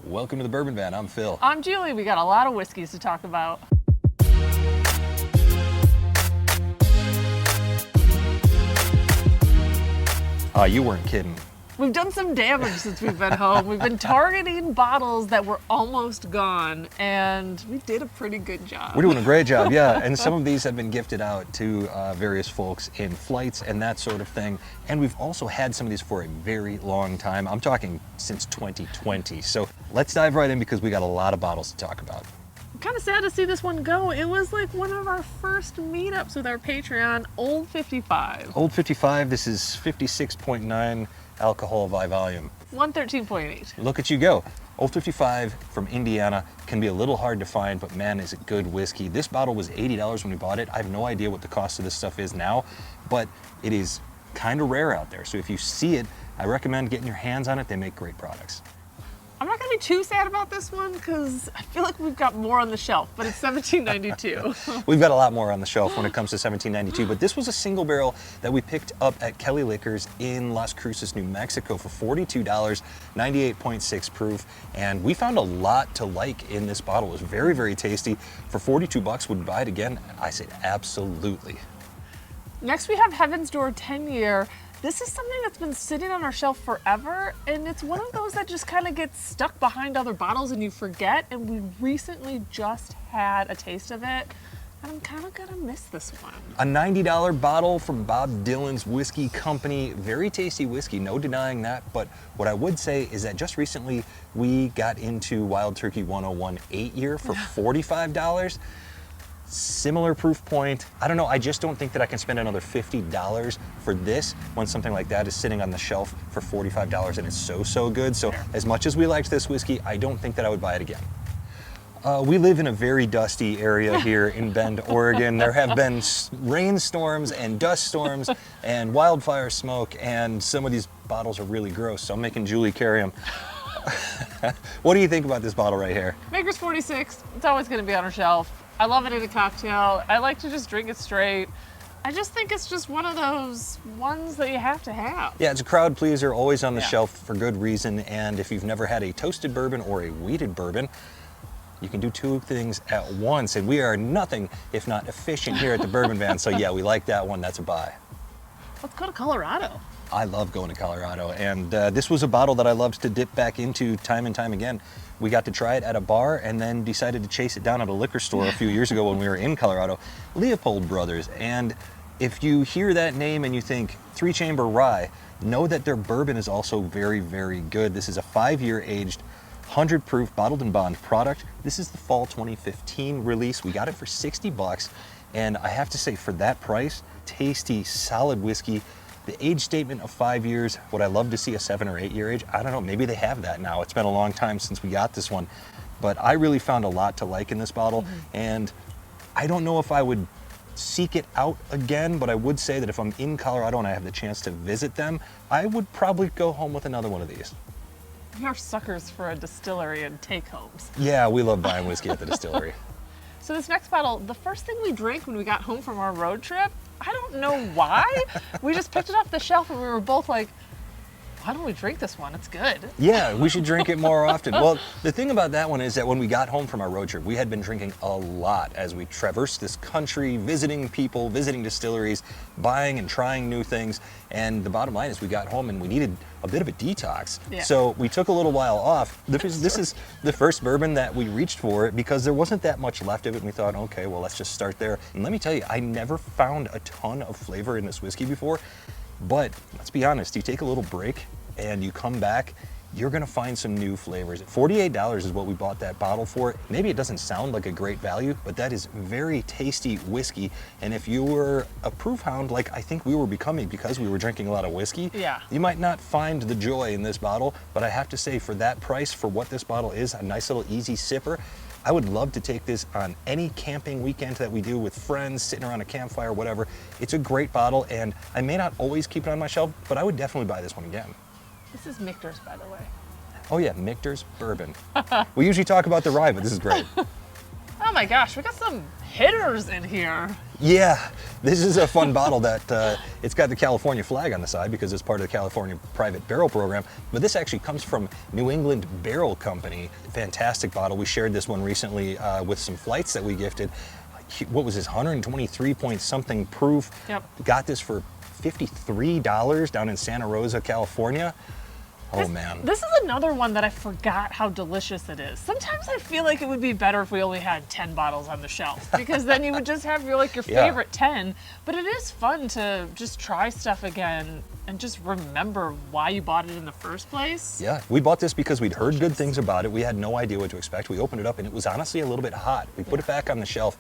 Welcome to the Bourbon Van. I'm Phil. I'm Julie. We got a lot of whiskeys to talk about. You weren't kidding. We've done some damage since we've been home. We've been targeting bottles that were almost gone, and we did a pretty good job. We're doing a great job, yeah. And some of these have been gifted out to various folks in flights and that sort of thing. And we've also had some of these for a very long time. I'm talking since 2020. So let's dive right in because we got a lot of bottles to talk about. I'm kind of sad to see this one go. It was like one of our first meetups with our Patreon, Old 55. Old 55, this is 56.9 alcohol by volume. 113.8. Look at you go. Old 55 from Indiana can be a little hard to find, but man, is it good whiskey. This bottle was $80 when we bought it. I have no idea what the cost of this stuff is now, but it is kind of rare out there. So if you see it, I recommend getting your hands on it. They make great products. I'm not going to be too sad about this one because I feel like we've got more on the shelf, but it's $17.92. We've got a lot more on the shelf when it comes to $17.92, but this was a single barrel that we picked up at Kelly Liquors in Las Cruces, New Mexico for $42, 98.6 proof, and we found a lot to like in this bottle. It was very, very tasty. For 42 bucks, would we buy it again? I say absolutely. Next we have Heaven's Door 10-year. This is something that's been sitting on our shelf forever, and it's one of those that just kind of gets stuck behind other bottles and you forget, and we recently just had a taste of it, and I'm kind of gonna miss this one. A $90 bottle from Bob Dylan's Whiskey Company. Very tasty whiskey, no denying that, but what I would say is that just recently we got into Wild Turkey 101 8-year for $45. Similar proof point. I don't know, I just don't think that I can spend another $50 for this when something like that is sitting on the shelf for $45 and it's so good. So as much as we liked this whiskey, I don't think that I would buy it again. We live in a very dusty area here in Bend, Oregon. There have been rainstorms and dust storms and wildfire smoke, and some of these bottles are really gross, so I'm making Julie carry them. What do you think about this bottle right here? Maker's 46, it's always gonna be on our shelf. I love it in a cocktail. I like to just drink it straight. I just think it's just one of those ones that you have to have. Yeah, it's a crowd pleaser, always on the shelf for good reason. And if you've never had a toasted bourbon or a wheated bourbon, you can do two things at once. And we are nothing if not efficient here at the Bourbon Van. So yeah, we like that one. That's a buy. Let's go to Colorado. I love going to Colorado, and this was a bottle that I loved to dip back into time and time again. We got to try it at a bar and then decided to chase it down at a liquor store a few years ago when we were in Colorado. Leopold Brothers, and if you hear that name and you think 3-chamber rye, know that their bourbon is also very, very good. This is a 5-year aged, 100 proof bottled and bond product. This is the fall 2015 release. We got it for 60 bucks, and I have to say, for that price, tasty, solid whiskey. The age statement of 5 years, would I love to see a 7 or 8 year age? I don't know, maybe they have that now. It's been a long time since we got this one, but I really found a lot to like in this bottle, and I don't know if I would seek it out again, but I would say that if I'm in Colorado and I have the chance to visit them, I would probably go home with another one of these. We are suckers for a distillery and take-homes. Yeah, we love buying whiskey at the distillery. So this next bottle, the first thing we drank when we got home from our road trip, I don't know why. We just picked it off the shelf and we were both like, why don't we drink this one? It's good. Yeah, we should drink it more often. Well, the thing about that one is that when we got home from our road trip, we had been drinking a lot as we traversed this country, visiting people, visiting distilleries, buying and trying new things. And the bottom line is we got home and we needed a bit of a detox. Yeah. So we took a little while off. This is the first bourbon that we reached for because there wasn't that much left of it. And we thought, okay, well, let's just start there. And let me tell you, I never found a ton of flavor in this whiskey before. But let's be honest, you take a little break and you come back, you're gonna find some new flavors. $48 is what we bought that bottle for. Maybe it doesn't sound like a great value, but that is very tasty whiskey. And if you were a proof hound, like I think we were becoming because we were drinking a lot of whiskey, you might not find the joy in this bottle, but I have to say for that price, for what this bottle is, a nice little easy sipper, I would love to take this on any camping weekend that we do with friends, sitting around a campfire, whatever. It's a great bottle, and I may not always keep it on my shelf, but I would definitely buy this one again. This is Michters, by the way. Oh yeah, Michters Bourbon. We usually talk about the rye, but this is great. Oh my gosh, we got some hitters in here. Yeah, this is a fun bottle that it's got the California flag on the side because it's part of the California Private Barrel Program. But this actually comes from New England Barrel Company. Fantastic bottle. We shared this one recently with some flights that we gifted. What was this, 123 point something proof? Yep. Got this for $53 down in Santa Rosa, California. Oh man. This is another one that I forgot how delicious it is. Sometimes I feel like it would be better if we only had 10 bottles on the shelf because then you would just have your favorite 10. But it is fun to just try stuff again and just remember why you bought it in the first place. Yeah, we bought this because we'd heard good things about it. We had no idea what to expect. We opened it up and it was honestly a little bit hot. We put it back on the shelf.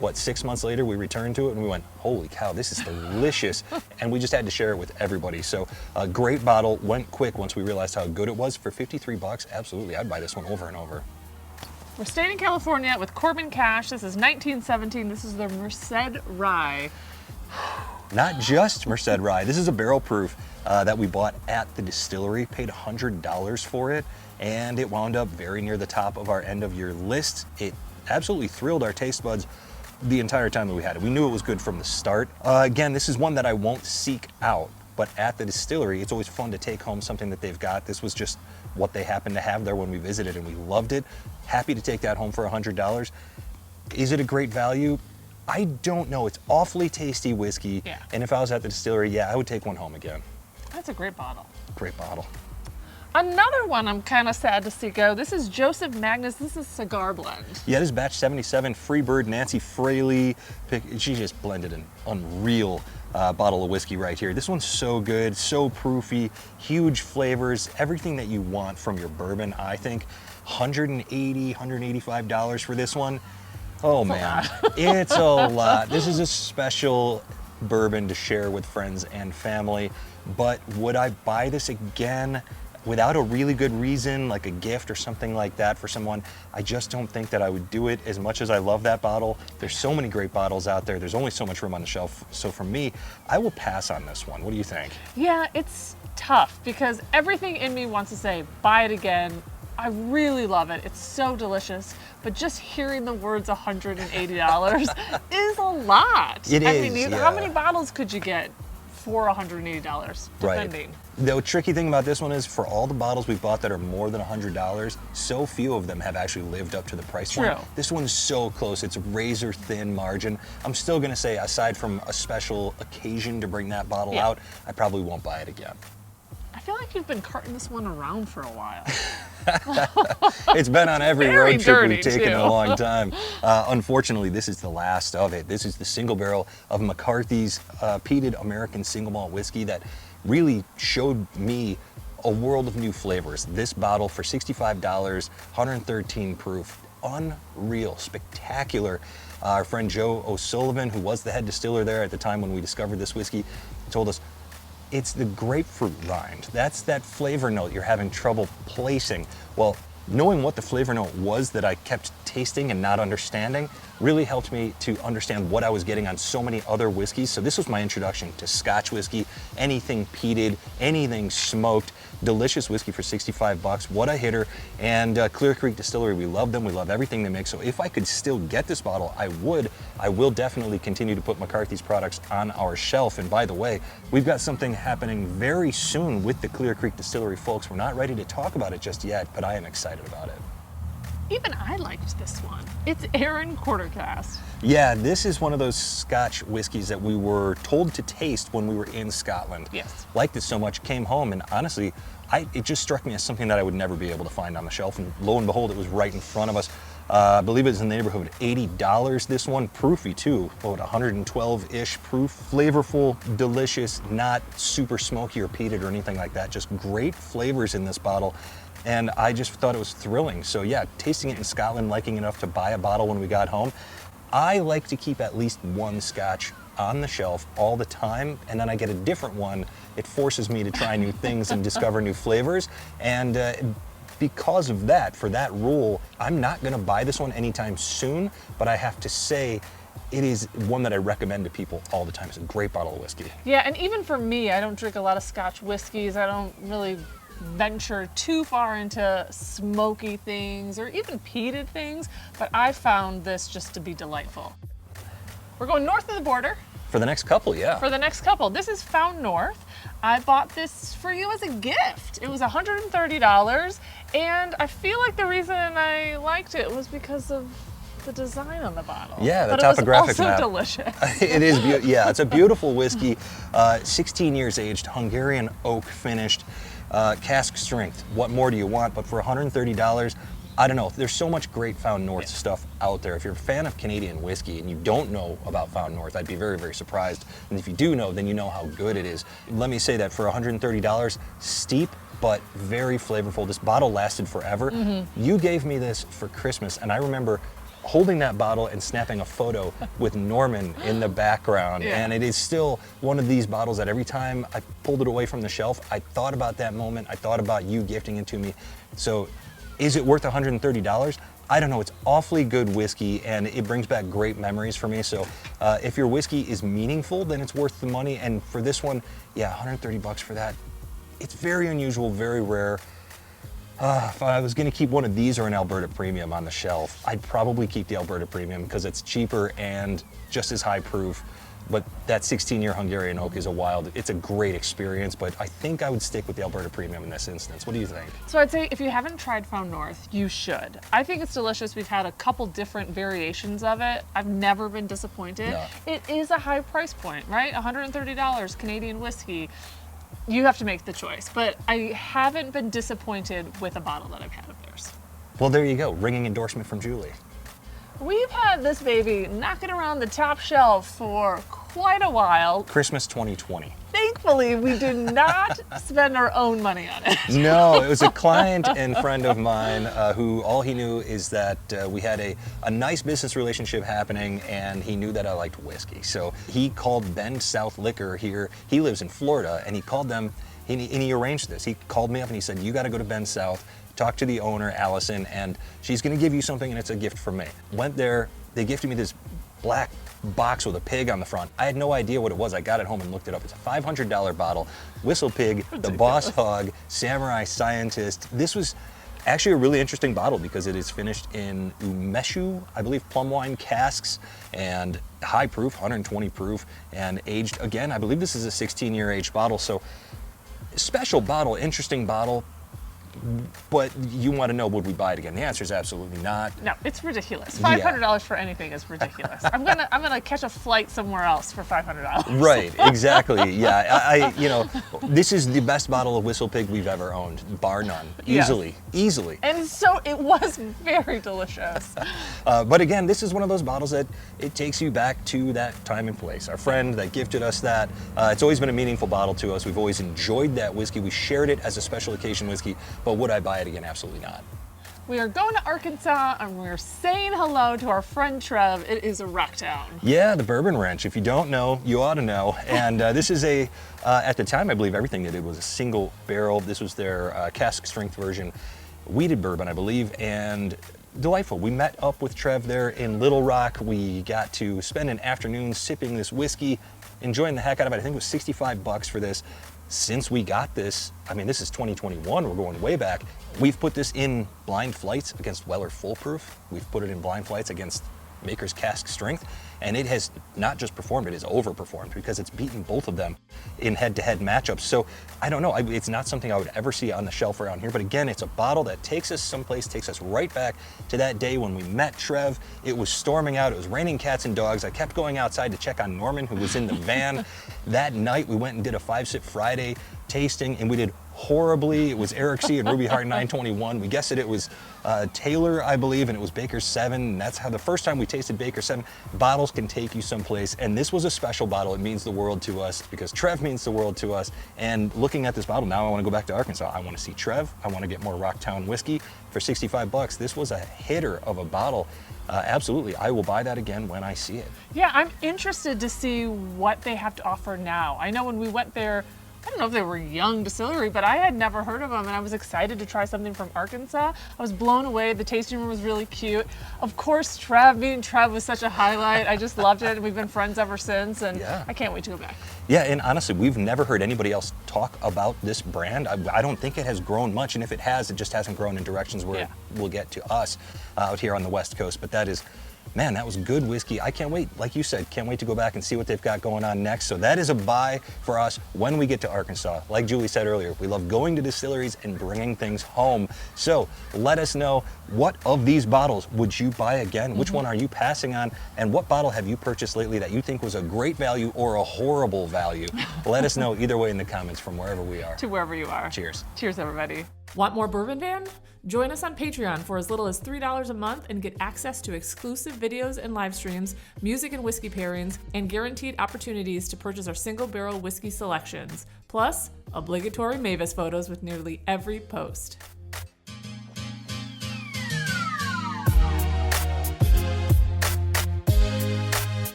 What, 6 months later, we returned to it and we went, holy cow, this is delicious. And we just had to share it with everybody. So a great bottle, went quick once we realized how good it was. For 53 bucks, absolutely, I'd buy this one over and over. We're staying in California with Corbin Cash. This is 1917. This is the Merced Rye. Not just Merced Rye. This is a barrel proof that we bought at the distillery, paid $100 for it, and it wound up very near the top of our end of year list. It absolutely thrilled our taste buds the entire time that we had it. We knew it was good from the start. Again, this is one that I won't seek out, but at the distillery, it's always fun to take home something that they've got. This was just what they happened to have there when we visited and we loved it. Happy to take that home for $100. Is it a great value? I don't know. It's awfully tasty whiskey. Yeah. And if I was at the distillery, yeah, I would take one home again. That's a great bottle. Great bottle. Another one I'm kind of sad to see go. This is Joseph Magnus. This is Cigar Blend. Yeah, this is batch 77, Freebird, Nancy Fraley. She just blended an unreal bottle of whiskey right here. This one's so good, so proofy, huge flavors, everything that you want from your bourbon, I think. $180, $185 for this one. Oh man, it's a lot. This is a special bourbon to share with friends and family, but would I buy this again? Without a really good reason, like a gift or something like that for someone, I just don't think that I would do it as much as I love that bottle. There's so many great bottles out there. There's only so much room on the shelf. So for me, I will pass on this one. What do you think? Yeah, it's tough because everything in me wants to say, buy it again. I really love it. It's so delicious. But just hearing the words $180 is a lot. It is, I mean, yeah. How many bottles could you get for $180, depending? Right. The tricky thing about this one is for all the bottles we've bought that are more than $100, so few of them have actually lived up to the price point. True. This one's so close. It's a razor thin margin. I'm still going to say, aside from a special occasion to bring that bottle out, I probably won't buy it again. I feel like you've been carting this one around for a while. It's been on every very road trip dirty, we've taken in too. a long time. Unfortunately, this is the last of it. This is the single barrel of McCarthys peated American single malt whiskey that really showed me a world of new flavors. This bottle for $65, 113 proof, unreal, spectacular. Our friend Joe O'Sullivan, who was the head distiller there at the time when we discovered this whiskey, told us, it's the grapefruit rind. That's that flavor note you're having trouble placing. Well, knowing what the flavor note was that I kept tasting and not understanding really helped me to understand what I was getting on so many other whiskeys. So this was my introduction to Scotch whiskey, anything peated, anything smoked. Delicious whiskey for 65 bucks. What a hitter. And Clear Creek Distillery, we love them. We love everything they make. So if I could still get this bottle, I would. I will definitely continue to put McCarthys products on our shelf. And by the way, we've got something happening very soon with the Clear Creek Distillery folks. We're not ready to talk about it just yet, but I am excited about it. Even I liked this one. It's Arran Quarter Cask. Yeah, this is one of those Scotch whiskeys that we were told to taste when we were in Scotland. Yes. Liked it so much, came home, and honestly, it just struck me as something that I would never be able to find on the shelf, and lo and behold, it was right in front of us. I believe it was in the neighborhood of $80, this one, proofy too, about 112-ish proof, flavorful, delicious, not super smoky or peated or anything like that, just great flavors in this bottle. And I just thought it was thrilling. So yeah, tasting it in Scotland, liking it enough to buy a bottle when we got home. I like to keep at least one Scotch on the shelf all the time, and then I get a different one. It forces me to try new things and discover new flavors. And because of that, for that rule, I'm not gonna buy this one anytime soon, but I have to say, it is one that I recommend to people all the time. It's a great bottle of whiskey. Yeah, and even for me, I don't drink a lot of Scotch whiskeys. I don't really venture too far into smoky things or even peated things, but I found this just to be delightful. We're going north of the border. For the next couple, yeah. For the next couple. This is Found North. I bought this for you as a gift. It was $130, and I feel like the reason I liked it was because of the design on the bottle. Yeah, the but topographic it was also map. delicious. It is, yeah, it's a beautiful whiskey, 16 years aged, Hungarian oak finished, cask strength. What more do you want? But for $130, I don't know. There's so much great Found North stuff out there. If you're a fan of Canadian whiskey and you don't know about Found North, I'd be very, very surprised. And if you do know, then you know how good it is. Let me say that for $130, steep, but very flavorful. This bottle lasted forever. You gave me this for Christmas, and I remember holding that bottle and snapping a photo with Norman in the background. Yeah. And it is still one of these bottles that every time I pulled it away from the shelf, I thought about that moment. I thought about you gifting it to me. So is it worth $130? I don't know. It's awfully good whiskey, and it brings back great memories for me. So if your whiskey is meaningful, then it's worth the money. And for this one, yeah, 130 bucks for that. It's very unusual, very rare. If I was going to keep one of these or an Alberta Premium on the shelf, I'd probably keep the Alberta Premium because it's cheaper and just as high proof. But that 16-year Hungarian oak is it's a great experience, but I think I would stick with the Alberta Premium in this instance. What do you think? So I'd say if you haven't tried Found North, you should. I think it's delicious. We've had a couple different variations of it. I've never been disappointed. No. It is a high price point, right? $130 Canadian whiskey. You have to make the choice, but I haven't been disappointed with a bottle that I've had of theirs. Well, there you go. Ringing endorsement from Julie. We've had this baby knocking around the top shelf for quite a while. Christmas 2020. Thankfully, we did not spend our own money on it. No, it was a client and friend of mine who all he knew is that we had a nice business relationship happening, and he knew that I liked whiskey. So he called Bend South Liquor here. He lives in Florida, and he called them, and he arranged this. He called me up and he said, you got to go to Bend South, talk to the owner, Allison, and she's going to give you something, and it's a gift from me. Went there, they gifted me this black box with a pig on the front. I had no idea what it was. I got it home and looked it up. It's a $500 bottle. WhistlePig, the Boss Hog, Samurai Scientist. This was actually a really interesting bottle because it is finished in umeshu, I believe, plum wine casks, and high proof, 120 proof, and aged again. I believe this is a 16-year aged bottle. So special bottle, interesting bottle. But you want to know, would we buy it again? The answer is absolutely not. No, it's ridiculous. $500 for anything is ridiculous. I'm gonna catch a flight somewhere else for $500. Right, exactly. Yeah, this is the best bottle of WhistlePig we've ever owned, bar none. Easily. And so it was very delicious. But again, this is one of those bottles that it takes you back to that time and place. Our friend that gifted us that, it's always been a meaningful bottle to us. We've always enjoyed that whiskey. We shared it as a special occasion whiskey, but would I buy it again? Absolutely not. We are going to Arkansas and we're saying hello to our friend Trev. It is a rock town. Yeah, the Bourbon Ranch. If you don't know, you ought to know. And this is at the time, I believe everything they did was a single barrel. This was their cask strength version, wheated bourbon, I believe, and delightful. We met up with Trev there in Little Rock. We got to spend an afternoon sipping this whiskey, enjoying the heck out of it. I think it was 65 bucks for this. Since we got this, I mean, this is 2021, we're going way back. We've put this in blind flights against Weller Full Proof. We've put it in blind flights against Maker's Cask Strength, and it has not just performed, it has overperformed because it's beaten both of them in head-to-head matchups. So I don't know, it's not something I would ever see on the shelf around here, but again, it's a bottle that takes us someplace, takes us right back to that day when we met Trev. It was storming out, it was raining cats and dogs. I kept going outside to check on Norman, who was in the van. That night, we went and did a 5-Sip Friday tasting, and we did horribly. It was Eric C. and Ruby Heart 921. We guessed it was Taylor, I believe, and it was Baker's 7. And that's how the first time we tasted Baker's 7. Bottles can take you someplace, and this was a special bottle. It means the world to us because Trev means the world to us. And looking at this bottle, now I want to go back to Arkansas. I want to see Trev. I want to get more Rocktown whiskey for 65 bucks. This was a hitter of a bottle. Absolutely, I will buy that again when I see it. Yeah, I'm interested to see what they have to offer now. I know when we went there I don't know if they were young distillery, but I had never heard of them, and I was excited to try something from Arkansas. I was blown away. The tasting room was really cute. Of course, meeting Trev was such a highlight. I just loved it, and we've been friends ever since, and I can't wait to go back. Yeah, and honestly, we've never heard anybody else talk about this brand. I don't think it has grown much, and if it has, it just hasn't grown in directions where it will get to us out here on the West Coast. But that is, man, that was good whiskey. I can't wait, like you said, can't wait to go back and see what they've got going on next. So that is a buy for us when we get to Arkansas. Like Julie said earlier, we love going to distilleries and bringing things home. So let us know, what of these bottles would you buy again? Which one are you passing on? And what bottle have you purchased lately that you think was a great value or a horrible value? Let us know either way in the comments from wherever we are. To wherever you are. Cheers. Cheers, everybody. Want more Bourbon Van? Join us on Patreon for as little as $3 a month and get access to exclusive videos and live streams, music and whiskey pairings, and guaranteed opportunities to purchase our single barrel whiskey selections, plus obligatory Mavis photos with nearly every post.